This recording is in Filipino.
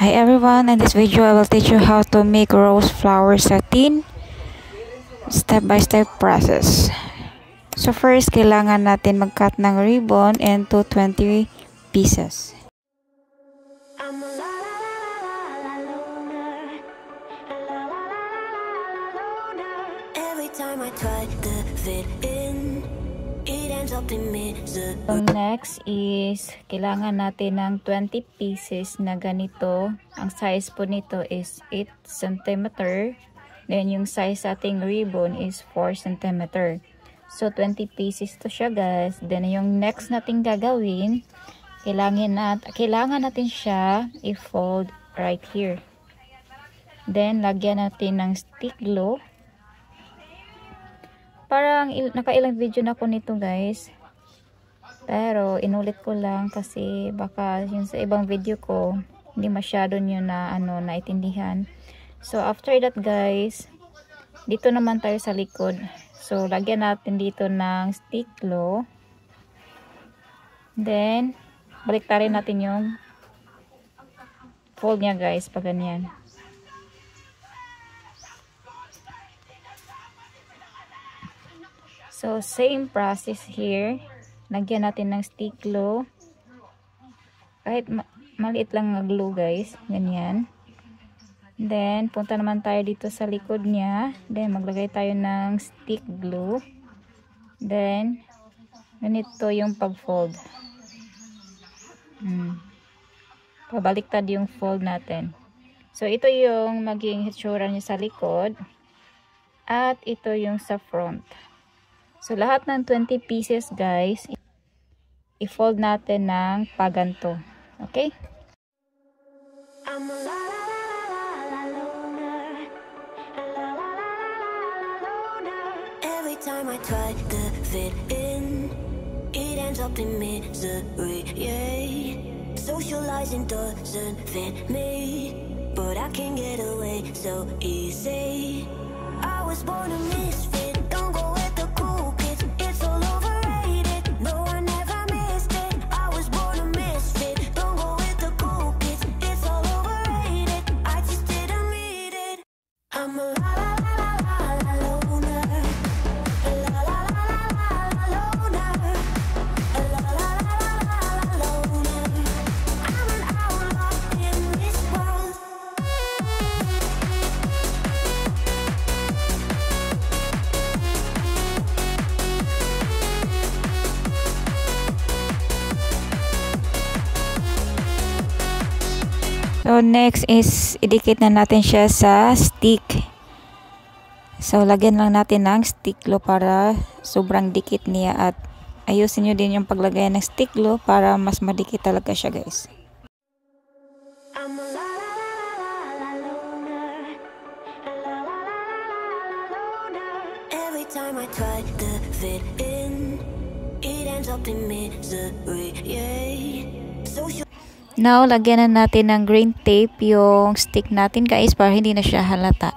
Hi everyone, in this video I will teach you how to make rose flower satin step-by-step process. So first, kailangan natin mag-cut ng ribbon into 20 pieces. Every time I try to fit in, it ends up in misery. Next is, kailangan natin ng 20 pieces na ganito. Ang size po nito is 8 cm. Then, yung size sa ating ribbon is 4 cm. So, 20 pieces to siya, guys. Then, yung next natin gagawin, kailangan natin siya i-fold right here. Then, lagyan natin ng stick glue. Parang nakailang video na ko nito, guys. Pero, inulit ko lang kasi baka yun sa ibang video ko, hindi masyado nyo na naitindihan. So, after that, guys, dito naman tayo sa likod. So, lagyan natin dito ng stick glue. Then, baliktarin natin yung fold niya, guys, pag ganyan. So, same process here. Lagyan natin ng stick glue. Kahit maliit lang na glue, guys. Ganyan. Then, punta naman tayo dito sa likod niya. Then, maglagay tayo ng stick glue. Then, ganito yung pag-fold. Pabaliktad yung fold natin. So, ito yung maging hitsura niya sa likod. At ito yung sa front. So, lahat ng 20 pieces, guys, i-fold natin ng paganto. Okay? Every time I try to fit in, it ends up in misery. Yeah. Socializing doesn't fit me, but I can get away so easy. I was born a misfit. Don't go with the cool kids. It's all overrated. No, I never missed it. I was born a misfit. Don't go with the cool kids. It's all overrated. I just didn't read it. I'm a la la la la la loner. La la la la la loner. La la la la loner. I'm an outlaw in this world. So, next is, idikit na natin siya sa stick. So, lagyan lang natin ng stick glue para sobrang dikit niya. At ayusin nyo din yung paglagay ng stick glue para mas madikit talaga siya, guys. I'm a la la la la loner. La la la la loner. Every time I try to fit in, it ends up in misery. Yeah. Social. Now, lagyan na natin ng green tape yung stick natin, guys, para hindi na siya halata.